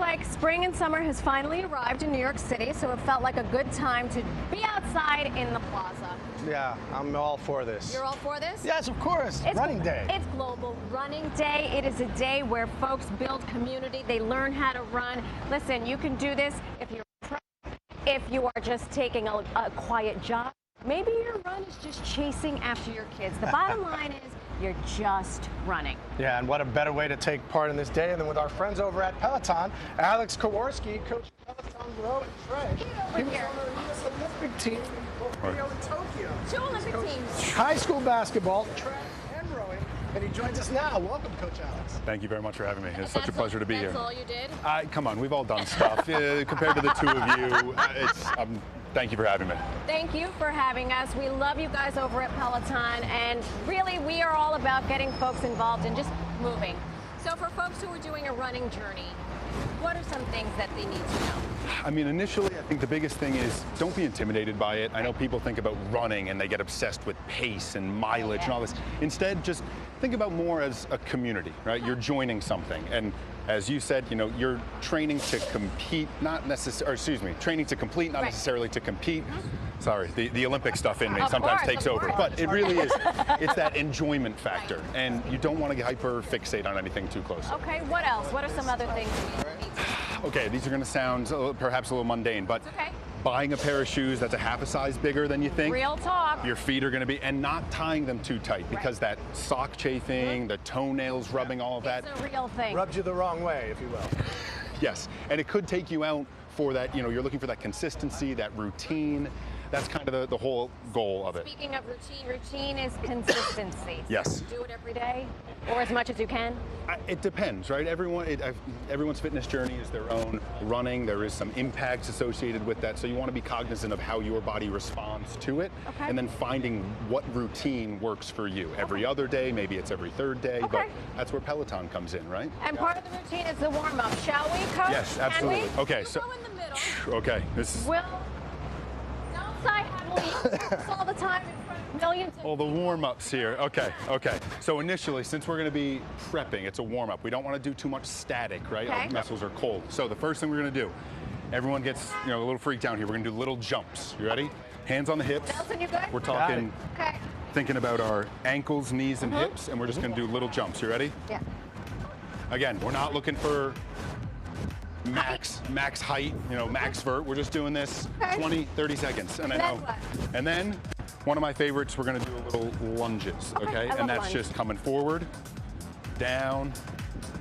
like spring and summer has finally arrived in New York City, so it felt like a good time to be outside in the plaza. Yeah, I'm all for this. You're all for this? Yes, of course. Running Day. It's Global Running Day. It is a day where folks build community. They learn how to run. Listen, you can do this if you are just taking a quiet jog. Maybe your run is just chasing after your kids. The bottom line is you're just running. Yeah, and what a better way to take part in this day than with our friends over at Peloton. Alex Kowarski, coach of Peloton Row and Trey. He was on the U.S. Olympic team in Tokyo. 2 Olympic teams. High school basketball, track, and rowing. And he joins us now. Welcome, Coach Alex. Thank you very much for having me. It's such a pleasure to be here. That's all you did? Come on, we've all done stuff. Compared to the two of you, thank you for having me. Thank you for having us. We love you guys over at Peloton, and really we are all about getting folks involved and just moving. So for folks who are doing a running journey, what are some things that they need to know? I mean, initially, I think the biggest thing is don't be intimidated by it. I know people think about running and they get obsessed with pace and mileage and all this. Instead, just think about more as a community, right? You're joining something. And as you said, you know, you're training to compete, not necessarily, excuse me, training to complete, not necessarily to compete. Sorry, the Olympic stuff in me sometimes takes over. But it really is, it's that enjoyment factor. And you don't want to hyper fixate on anything too close. Okay, what else? What are some other things we need to know? Okay, these are going to sound perhaps a little mundane, but buying a pair of shoes that's a half a size bigger than you think. Real talk. Your feet are going to be, and not tying them too tight because that sock chafing, the toenails rubbing, all of that. It's a real thing. Rubs you the wrong way, if you will. Yes, and it could take you out for that, you know, you're looking for that consistency, that routine. That's kind of the whole goal of it. Speaking of routine is consistency. Yes. Do it every day, or as much as you can? It depends, right? Everyone's fitness journey is their own. Running, there is some impacts associated with that, so you want to be cognizant of how your body responds to it, and then finding what routine works for you. Every other day, maybe it's every third day, but that's where Peloton comes in, right? And part of the routine is the warm-up. Shall we, Coach? Yes, absolutely. Can we? Okay, so go in the middle. Okay, this is. Sigh happily all the time in front of millions of all the warm-ups here. Okay. So initially, since we're going to be prepping, it's a warm-up. We don't want to do too much static, right? Our muscles are cold. So the first thing we're going to do, everyone gets, you know, a little freaked out here. We're going to do little jumps. You ready? Hands on the hips. Nelson, you good? We're talking, thinking about our ankles, knees, and hips, and we're just going to do little jumps. You ready? Yeah. Again, we're not looking for max height, you know, max vert. We're just doing this 20, 30 seconds. And I know. And then one of my favorites, we're going to do a little lunges, okay? And that's just coming forward, down,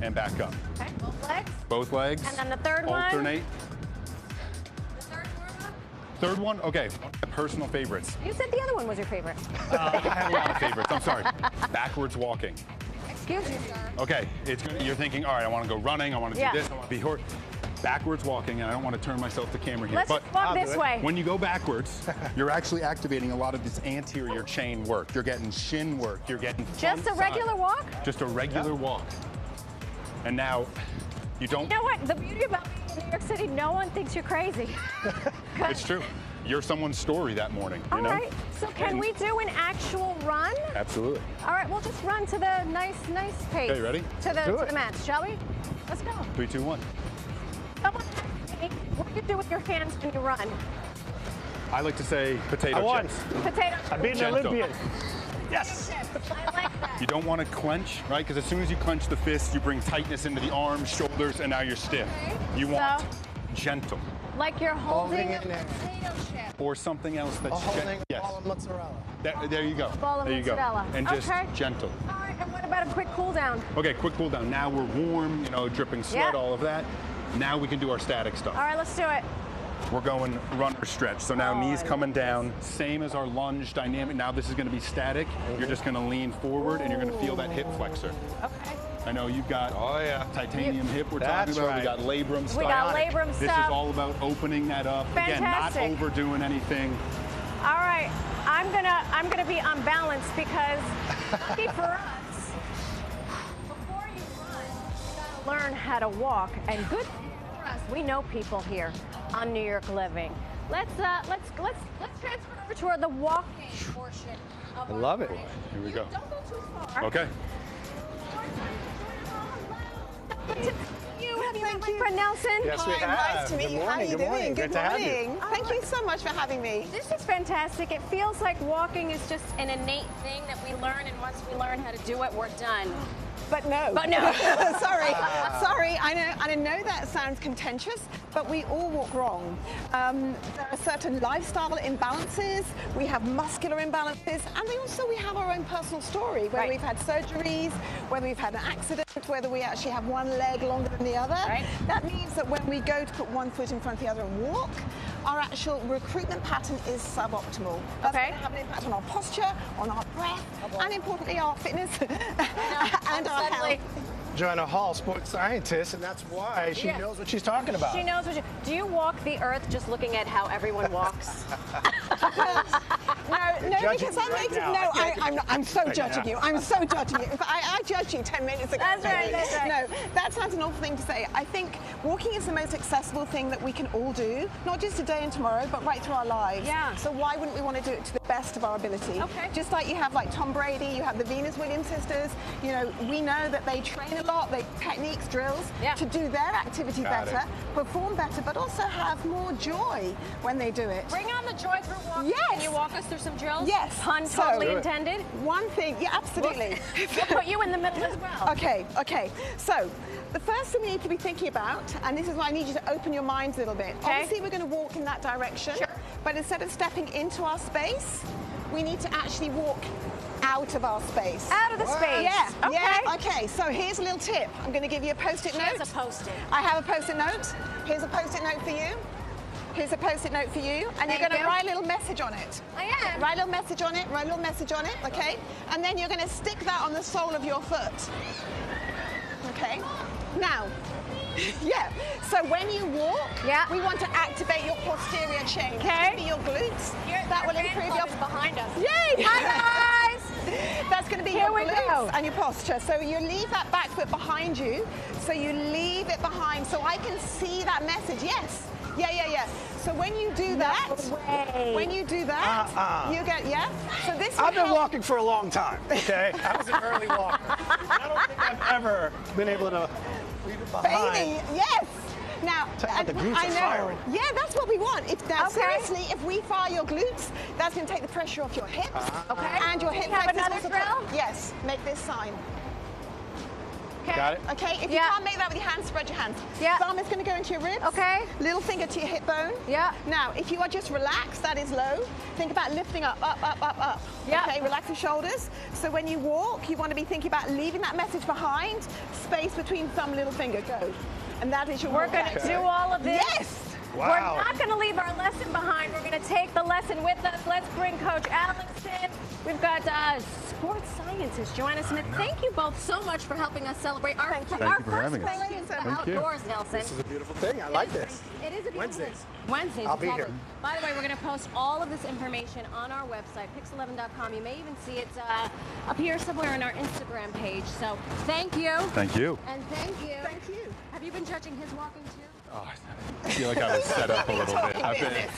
and back up. Okay, both legs. Both legs. And then the third one. Alternate. The third warm-up. Third one, okay, one of my personal favorites. You said the other one was your favorite. I have a lot of favorites, I'm sorry. Backwards walking. Excuse me, sir. Okay, you're thinking, all right, I want to go running, I want to do this, I want to be backwards walking, and I don't want to turn myself to camera here. Let's walk this way. When you go backwards, you're actually activating a lot of this anterior chain work. You're getting shin work. You're getting just a regular walk? Just a regular walk. And now, you don't. You know what? The beauty about being in New York City, no one thinks you're crazy. It's true. You're someone's story that morning. All right. So can we do an actual run? Absolutely. All right. We'll just run to the nice pace. Okay, ready? To the mat, shall we? Let's go. 3, 2, 1. Someone asked me, what do you do with your hands when you run? I like to say potato chips. Potato chips. I beat an Olympian. Yes. I like that. You don't want to clench, right? Because as soon as you clench the fist, you bring tightness into the arms, shoulders, and now you're stiff. You want gentle. Like you're holding a potato chip. Or something else that's holding ball of mozzarella. There you go. Ball of mozzarella. And just gentle. All right, and what about a quick cool down? Okay, quick cool down. Now we're warm, you know, dripping sweat, all of that. Now we can do our static stuff. All right, let's do it. We're going run or stretch. So now knees coming down, same as our lunge dynamic. Now this is going to be static. You're just going to lean forward and you're going to feel that hip flexor. Okay. I know you've got titanium hip we're talking about. We got labrum stuff. We got labrum stuff. This is all about opening that up. Fantastic. Again, not overdoing anything. All right, I'm gonna be unbalanced because lucky for us, before you run, you gotta learn how to walk. And good for us, we know people here on New York Living. Let's transfer over to the walking portion of I love it. Here we go. Don't go too far. Okay. You have your my friend Nelson. Yes, we Hi, have. nice to meet Good you. How are morning, you good morning. doing? Great Good to have you. morning. Thank you so much for having me. This is fantastic. It feels like walking is just an innate thing that we learn, and once we learn how to do it, we're done. But no. But no. Sorry. I know that sounds contentious, but we all walk wrong. There are certain lifestyle imbalances, we have muscular imbalances, and we have our own personal story, whether we've had surgeries, whether we've had an accident, whether we actually have one leg longer than the other. Right. That means that when we go to put one foot in front of the other and walk, our actual recruitment pattern is suboptimal. That's going to have an impact on our posture, on our breath, and importantly our fitness and our health. Joanna Hall, sports scientist, and that's why she knows what she's talking about. She knows what do you walk the earth just looking at how everyone walks? No, because I'm right making now. I'm so judging you. I'm so judging you. In fact, I judged you 10 minutes ago. That's right, that's right. No, that sounds an awful thing to say. I think walking is the most accessible thing that we can all do, not just today and tomorrow, but right through our lives. Yeah. So why wouldn't we want to do it to the best of our ability? Okay. Just like you have like Tom Brady, you have the Venus Williams sisters, you know, we know that they train a lot, they techniques, drills, to do their activity better, perform better, but also have more joy when they do it. Bring on the joy through walking. Yes. Can you walk us through some drills? Yes. Pun So- totally Do it. intended. One thing, yeah, absolutely. We'll put you in the middle as well. Okay. So, the first thing we need to be thinking about, and this is why I need you to open your minds a little bit. Okay. Obviously, we're going to walk in that direction, but instead of stepping into our space, we need to actually walk out of our space. Out of the space. Yeah. Okay. Yeah. Okay. So here's a little tip. I'm going to give you a post-it note. Here's a post-it. I have a post-it note. Here's a post-it note for you. Here's a post-it note for you, and Thank you're going to you. write a little message on it. I am. Write a little message on it, write a little message on it, okay? And then you're going to stick that on the sole of your foot. Okay? Now, so when you walk, we want to activate your posterior chain. Okay. Your glutes. That will improve your... behind us. Yay! Hi, guys! That's going to be Here your we glutes go. and your posture. So you leave that back foot behind you. So you leave it behind so I can see that message. Yes. Yeah. So when you do that, you get, So this I've been walking for a long time, okay? I was an early walker. I don't think I've ever been able to leave it behind. Baby, yes. Now, The glutes are firing. Yeah, that's what we want. Seriously, if we fire your glutes, that's going to take the pressure off your hips. And your hip Have flexors another also drill? Yes, make this sign. Okay. Got it? Okay, if you can't make that with your hands, spread your hands. Thumb is going to go into your ribs. Okay. Little finger to your hip bone. Yeah. Now, if you are just relaxed, that is low. Think about lifting up. Yeah. Okay, relax your shoulders. So when you walk, you want to be thinking about leaving that message behind, space between thumb and little finger, go. And that is your We're walk going to action. do all of this. Yes. Wow. We're not going to leave our lesson behind. We're going to take the lesson with us. Let's bring Coach Alex in. We've got sports scientist Joanna Smith. Thank you both so much for helping us celebrate our Thank you for having us. foray into the Thank you. outdoors, Nelson. This is a beautiful thing. I like this. It is a beautiful Wednesdays. Wednesdays, I'll be exactly. here. By the way, we're going to post all of this information on our website, pix11.com. You may even see it up here somewhere on our Instagram page. So thank you. Thank you. And thank you. Thank you. Have you been judging his walking too? Oh, I feel like I was set up a little bit.